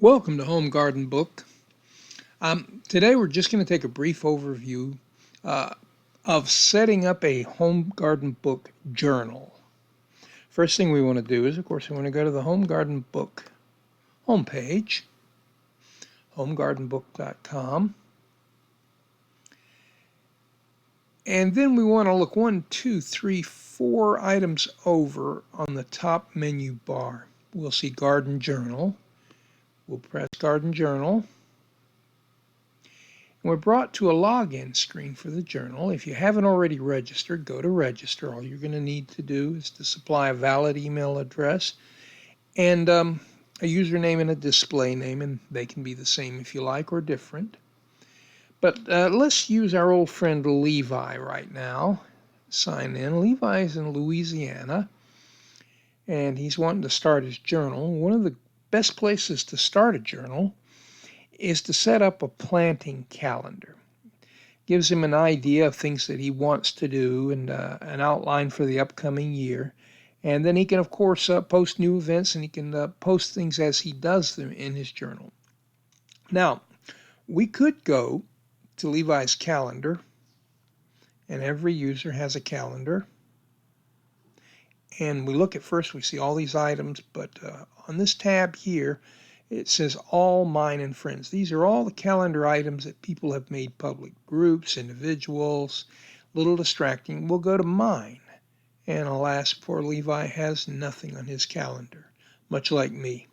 Welcome to Home Garden Book. Today we're just going to take a brief overview uh, of setting up a Home Garden Book journal. First thing we want to do is, of course, we want to go to the Home Garden Book homepage, homegardenbook.com. And then we want to look 4 items over on the top menu bar. We'll see Garden Journal. We'll press Garden Journal. We're brought to a login screen for the journal. If you haven't already registered, go to register. All you're going to need to do is to supply a valid email address and a username and a display name, and they can be the same if you like or different. But let's use our old friend Levi right now. Sign in. Levi's in Louisiana, and he's wanting to start his journal. One of the best places to start a journal is to set up a planting calendar. Gives him an idea of things that he wants to do and an outline for the upcoming year. And then he can, of course, post new events, and he can post things as he does them in his journal. Now, we could go to Levi's calendar, and every user has a calendar. And we look at first, we see all these items, but on this tab here, it says all mine and friends. These are all the calendar items that people have made public. Groups, individuals, a little distracting. We'll go to mine. And alas, poor Levi has nothing on his calendar, much like me.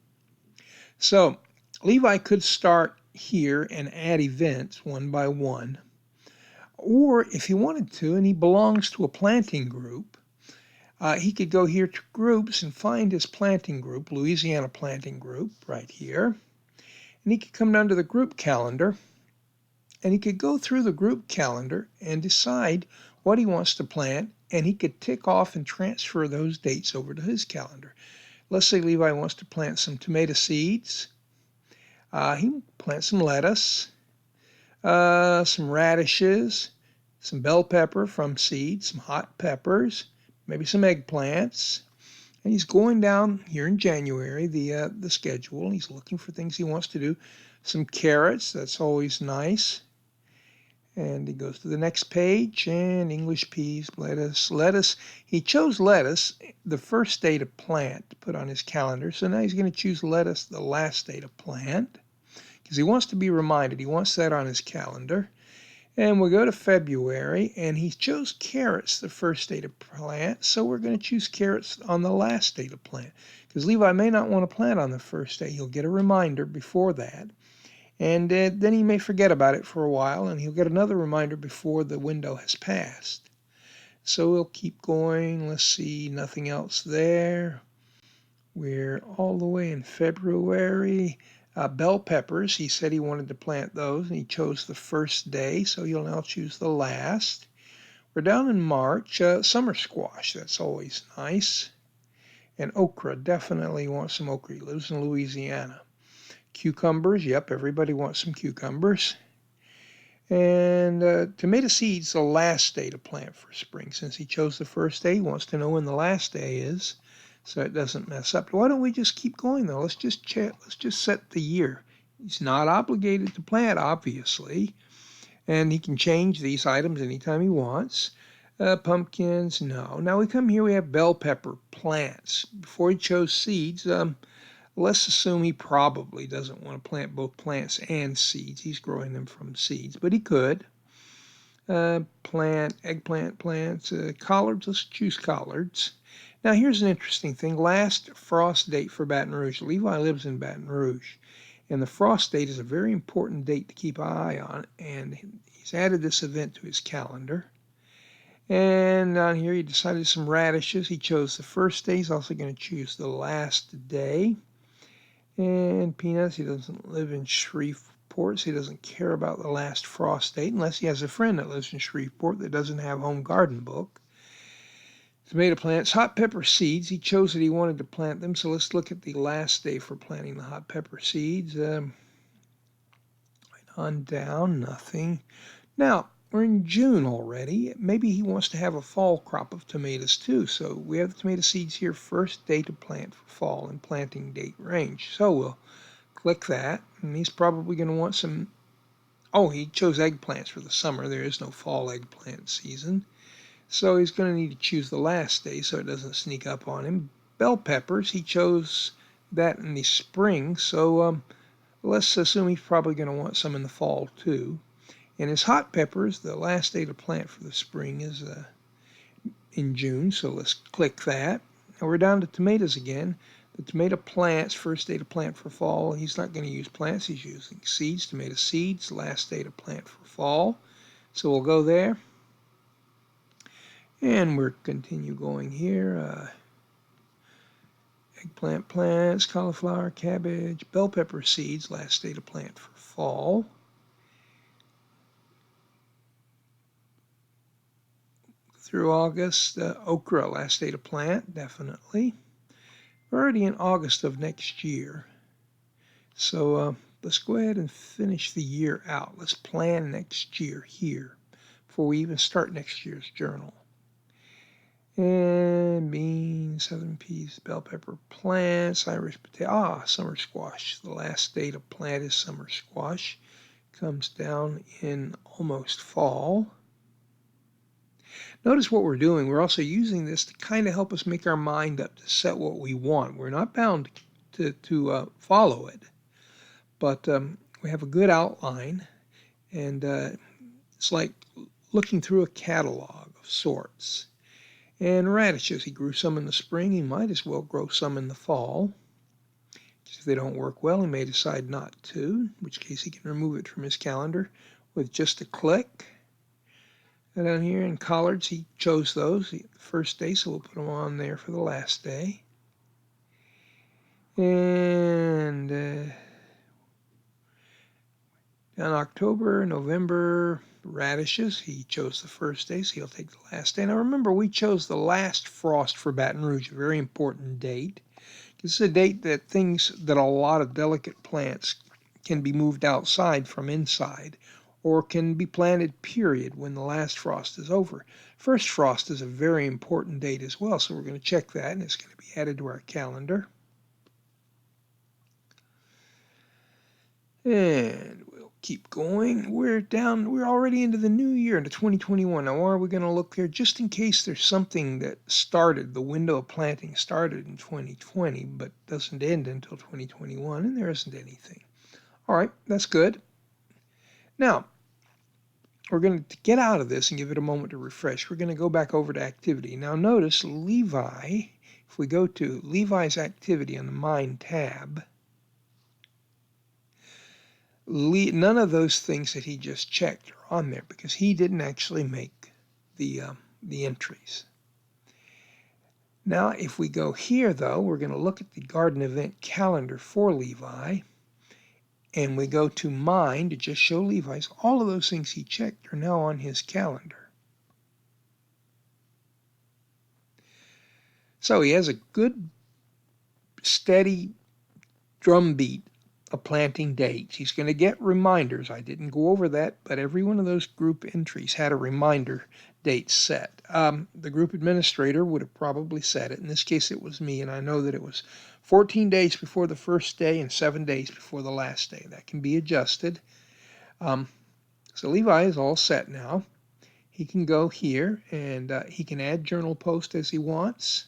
So Levi could start here and add events one by one. Or if he wanted to, and he belongs to a planting group, he could go here to groups and find his planting group, Louisiana Planting Group, right here. And he could come down to the group calendar, and he could go through the group calendar and decide what he wants to plant, and he could tick off and transfer those dates over to his calendar. Let's say Levi wants to plant some tomato seeds. He can plant some lettuce, some radishes, some bell pepper from seeds, some hot peppers, maybe some eggplants. And he's going down here in January, the schedule. He's looking for things he wants to do. Some carrots, that's always nice. And he goes to the next page, and English peas, lettuce. He chose lettuce, the first day to plant, to put on his calendar. So now he's going to choose lettuce, the last day to plant, because he wants to be reminded. He wants that on his calendar. And we'll go to February, and he chose carrots the first day to plant, so we're going to choose carrots on the last day to plant. Because Levi may not want to plant on the first day. He'll get a reminder before that, and then he may forget about it for a while, and he'll get another reminder before the window has passed. So we'll keep going. Let's see, nothing else there. We're all the way in February. Bell peppers, he said he wanted to plant those, and he chose the first day, so he'll now choose the last. We're down in March. Summer squash, that's always nice. And okra, definitely wants some okra. He lives in Louisiana. Cucumbers, yep, everybody wants some cucumbers. And tomato seeds, the last day to plant for spring. Since he chose the first day, he wants to know when the last day is, so it doesn't mess up. Why don't we just keep going, though? Let's just check. Let's just set the year. He's not obligated to plant, obviously, and he can change these items anytime he wants. Pumpkins, no. Now we come here, we have bell pepper plants. Before he chose seeds, let's assume he probably doesn't want to plant both plants and seeds. He's growing them from seeds, but he could. Eggplant plants, collards, let's choose collards. Now here's an interesting thing. Last frost date for Baton Rouge. Levi lives in Baton Rouge, and the frost date is a very important date to keep an eye on, and he's added this event to his calendar. And on here he decided some radishes. He chose the first day. He's also going to choose the last day. And peanuts, he doesn't live in Shreveport, so he doesn't care about the last frost date unless he has a friend that lives in Shreveport that doesn't have Home Garden Book. Tomato plants, hot pepper seeds. He chose that he wanted to plant them, so let's look at the last day for planting the hot pepper seeds. On down, nothing. Now, we're in June already. Maybe he wants to have a fall crop of tomatoes too. So we have the tomato seeds here, first day to plant for fall and planting date range. So we'll Click that, and he's probably going to want some. Oh, he chose eggplants for the summer. There is no fall eggplant season. So he's going to need to choose the last day so it doesn't sneak up on him. Bell peppers, he chose that in the spring, so let's assume he's probably going to want some in the fall too. And his hot peppers, the last day to plant for the spring is in June, so let's click that. Now we're down to tomatoes again. The tomato plants, first day to plant for fall. He's not going to use plants, he's using seeds, tomato seeds, last day to plant for fall. So we'll go there. And we'll continue going here. Eggplant plants, cauliflower, cabbage, bell pepper seeds, last day to plant for fall. Through August, okra, last day to plant, definitely. We're already in August of next year. So let's go ahead and finish the year out. Let's plan next year here before we even start next year's journal. And beans, southern peas, bell pepper plants, Irish potato, summer squash. The last day to plant is summer squash. Comes down in almost fall. Notice what we're doing. We're also using this to kind of help us make our mind up to set what we want. We're not bound to follow it, but we have a good outline, and it's like looking through a catalog of sorts. And radishes, he grew some in the spring. He might as well grow some in the fall. If they don't work well, he may decide not to, in which case he can remove it from his calendar with just a click. And down here in collards, he chose those the first day, so we'll put them on there for the last day. And down October, November, radishes, he chose the first day, so he'll take the last day. Now remember, we chose the last frost for Baton Rouge, a very important date. This is a date that a lot of delicate plants can be moved outside from inside, or can be planted, period, when the last frost is over. First frost is a very important date as well, so we're going to check that, and it's going to be added to our calendar. And we'll keep going. We're already into the new year, into 2021. Now, why are we going to look there? Just in case there's something that started, the window of planting started in 2020, but doesn't end until 2021, and there isn't anything. All right, that's good. Now, we're going to get out of this and give it a moment to refresh. We're going to go back over to activity. Now, notice Levi, if we go to Levi's activity on the Mind tab, none of those things that he just checked are on there because he didn't actually make the entries. Now, if we go here, though, we're going to look at the garden event calendar for Levi, and we go to Mind to just show Levi's. All of those things he checked are now on his calendar. So he has a good, steady drumbeat of planting dates. He's going to get reminders. I didn't go over that, but every one of those group entries had a reminder date set. The group administrator would have probably set it. In this case, it was me, and I know that it was 14 days before the first day and 7 days before the last day. That can be adjusted. So Levi is all set now. He can go here, and he can add journal post as he wants.